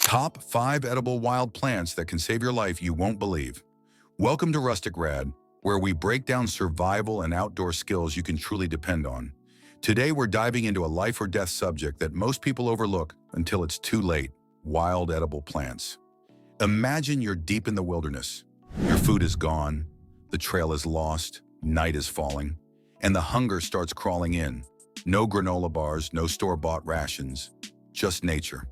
Top 5 edible wild plants that can save your life you won't believe. Welcome to Rustic Rad, where we break down survival and outdoor skills you can truly depend on. Today we're diving into a life or death subject that most people overlook until it's too late: wild edible plants. Imagine you're deep in the wilderness. Your food is gone, the trail is lost, night is falling, and the hunger starts crawling in. No granola bars, no store-bought rations, just nature.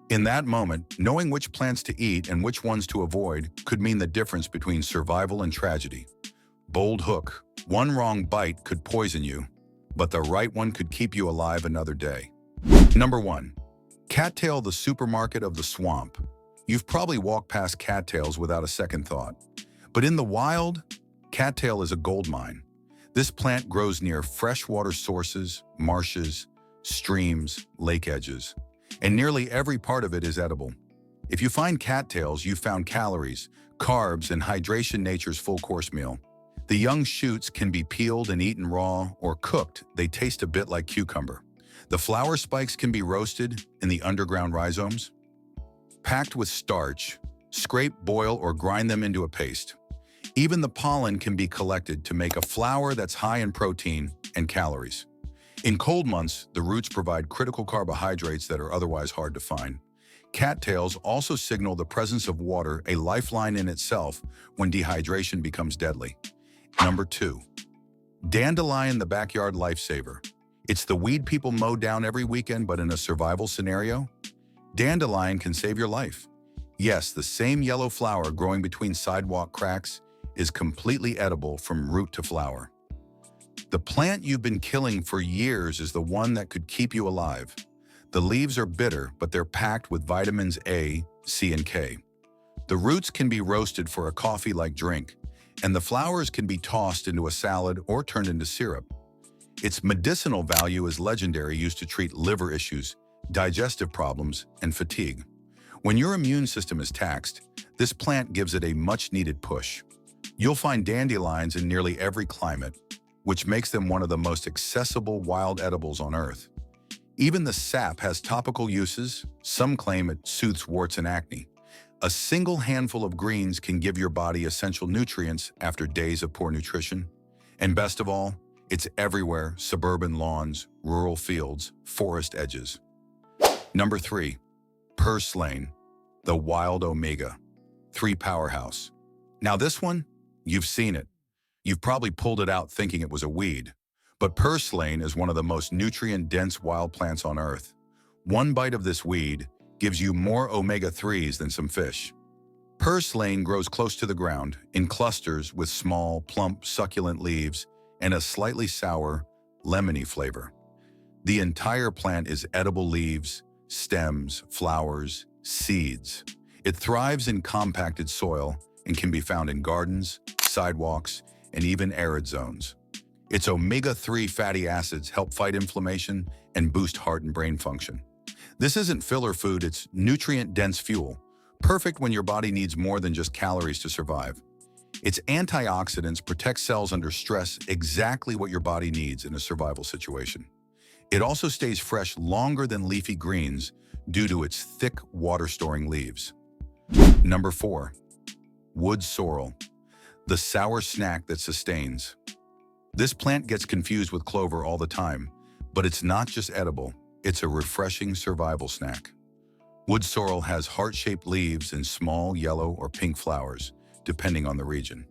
In that moment, knowing which plants to eat and which ones to avoid could mean the difference between survival and tragedy. Bold hook: one wrong bite could poison you, but the right one could keep you alive another day. Number 1. Cattail, the supermarket of the swamp. You've probably walked past cattails without a second thought. But in the wild, cattail is a gold mine. This plant grows near freshwater sources, marshes, streams, lake edges, and nearly every part of it is edible. If you find cattails, you've found calories, carbs, and hydration, nature's full-course meal. The young shoots can be peeled and eaten raw or cooked. They taste a bit like cucumber. The flower spikes can be roasted in the underground rhizomes. Packed with starch, scrape, boil, or grind them into a paste. Even the pollen can be collected to make a flour that's high in protein and calories. In cold months, the roots provide critical carbohydrates that are otherwise hard to find. Cattails also signal the presence of water, a lifeline in itself when dehydration becomes deadly. Number 2. Dandelion, the backyard lifesaver. It's the weed people mow down every weekend, but in a survival scenario, dandelion can save your life. Yes, the same yellow flower growing between sidewalk cracks is completely edible from root to flower. The plant you've been killing for years is the one that could keep you alive. The leaves are bitter, but they're packed with vitamins A, C, and K. The roots can be roasted for a coffee-like drink, and the flowers can be tossed into a salad or turned into syrup. Its medicinal value is legendary, used to treat liver issues, digestive problems, and fatigue. When your immune system is taxed, this plant gives it a much-needed push. You'll find dandelions in nearly every climate, which makes them one of the most accessible wild edibles on Earth. Even the sap has topical uses. Some claim it soothes warts and acne. A single handful of greens can give your body essential nutrients after days of poor nutrition. And best of all, it's everywhere: suburban lawns, rural fields, forest edges. Number 3. Purslane, the wild omega-3 powerhouse. Now this one, you've seen it. You've probably pulled it out thinking it was a weed. But purslane is one of the most nutrient-dense wild plants on Earth. One bite of this weed gives you more omega-3s than some fish. Purslane grows close to the ground, in clusters with small, plump, succulent leaves and a slightly sour, lemony flavor. The entire plant is edible: leaves, stems, flowers, seeds. It thrives in compacted soil and can be found in gardens, sidewalks, and even arid zones. Its omega-3 fatty acids help fight inflammation and boost heart and brain function. This isn't filler food, it's nutrient-dense fuel, perfect when your body needs more than just calories to survive. Its antioxidants protect cells under stress, exactly what your body needs in a survival situation. It also stays fresh longer than leafy greens due to its thick, water-storing leaves. Number 4. Wood sorrel, the sour snack that sustains. This plant gets confused with clover all the time, but it's not just edible, it's a refreshing survival snack. Wood sorrel has heart-shaped leaves and small yellow or pink flowers, depending on the region.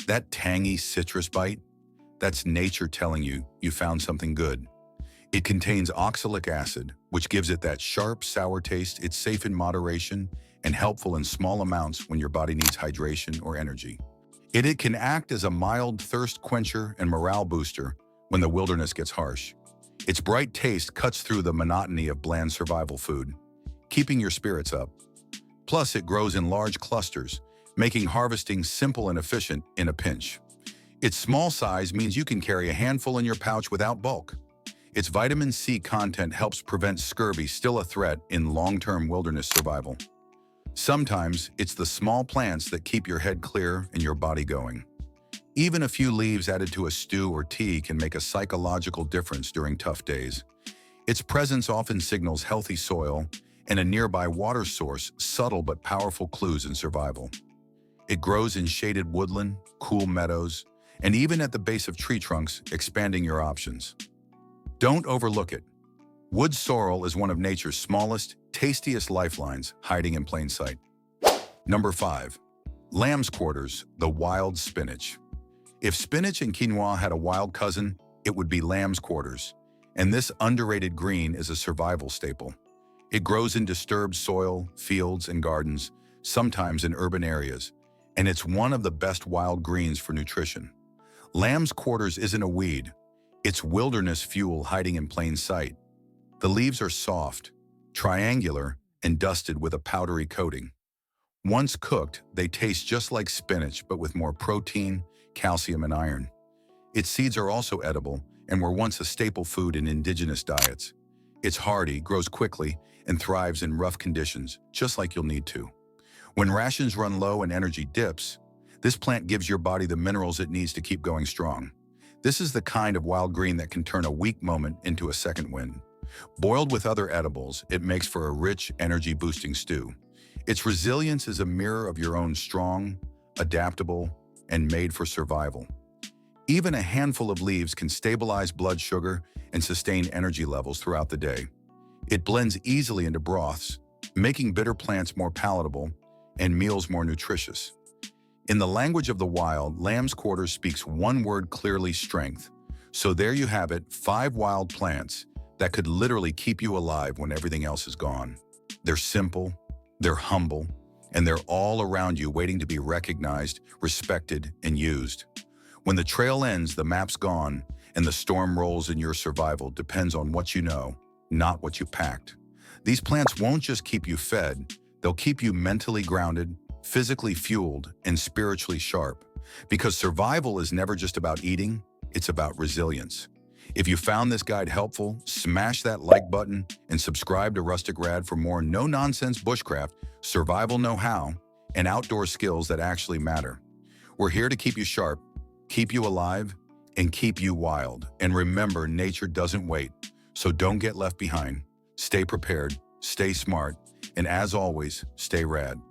That tangy citrus bite, that's nature telling you you found something good. It contains oxalic acid, which gives it that sharp, sour taste. It's safe in moderation and helpful in small amounts when your body needs hydration or energy. It can act as a mild thirst quencher and morale booster when the wilderness gets harsh. Its bright taste cuts through the monotony of bland survival food, keeping your spirits up. Plus, it grows in large clusters, making harvesting simple and efficient in a pinch. Its small size means you can carry a handful in your pouch without bulk. Its vitamin C content helps prevent scurvy, still a threat in long-term wilderness survival. Sometimes it's the small plants that keep your head clear and your body going. Even a few leaves added to a stew or tea can make a psychological difference during tough days. Its presence often signals healthy soil and a nearby water source, subtle but powerful clues in survival. It grows in shaded woodland, cool meadows, and even at the base of tree trunks, expanding your options. Don't overlook it. Wood sorrel is one of nature's smallest, tastiest lifelines, hiding in plain sight. Number 5. Lamb's quarters, the wild spinach. If spinach and quinoa had a wild cousin, it would be lamb's quarters. And this underrated green is a survival staple. It grows in disturbed soil, fields, and gardens, sometimes in urban areas, and it's one of the best wild greens for nutrition. Lamb's quarters isn't a weed. It's wilderness fuel hiding in plain sight. The leaves are soft, triangular, and dusted with a powdery coating. Once cooked, they taste just like spinach, but with more protein, calcium, and iron. Its seeds are also edible and were once a staple food in indigenous diets. It's hardy, grows quickly, and thrives in rough conditions, just like you'll need to. When rations run low and energy dips, this plant gives your body the minerals it needs to keep going strong. This is the kind of wild green that can turn a weak moment into a second wind. Boiled with other edibles, it makes for a rich, energy-boosting stew. Its resilience is a mirror of your own strong, adaptable, and made for survival. Even a handful of leaves can stabilize blood sugar and sustain energy levels throughout the day. It blends easily into broths, making bitter plants more palatable and meals more nutritious. In the language of the wild, lamb's quarters speaks one word clearly: strength. So there you have it, 5 wild plants that could literally keep you alive when everything else is gone. They're simple, they're humble, and they're all around you waiting to be recognized, respected, and used. When the trail ends, the map's gone, and the storm rolls in your survival depends on what you know, not what you packed. These plants won't just keep you fed, they'll keep you mentally grounded, physically fueled, and spiritually sharp. Because survival is never just about eating, it's about resilience. If you found this guide helpful, smash that like button and subscribe to Rustic Rad for more no-nonsense bushcraft, survival know-how, and outdoor skills that actually matter. We're here to keep you sharp, keep you alive, and keep you wild. And remember, nature doesn't wait, so don't get left behind. Stay prepared, stay smart, and as always, stay rad.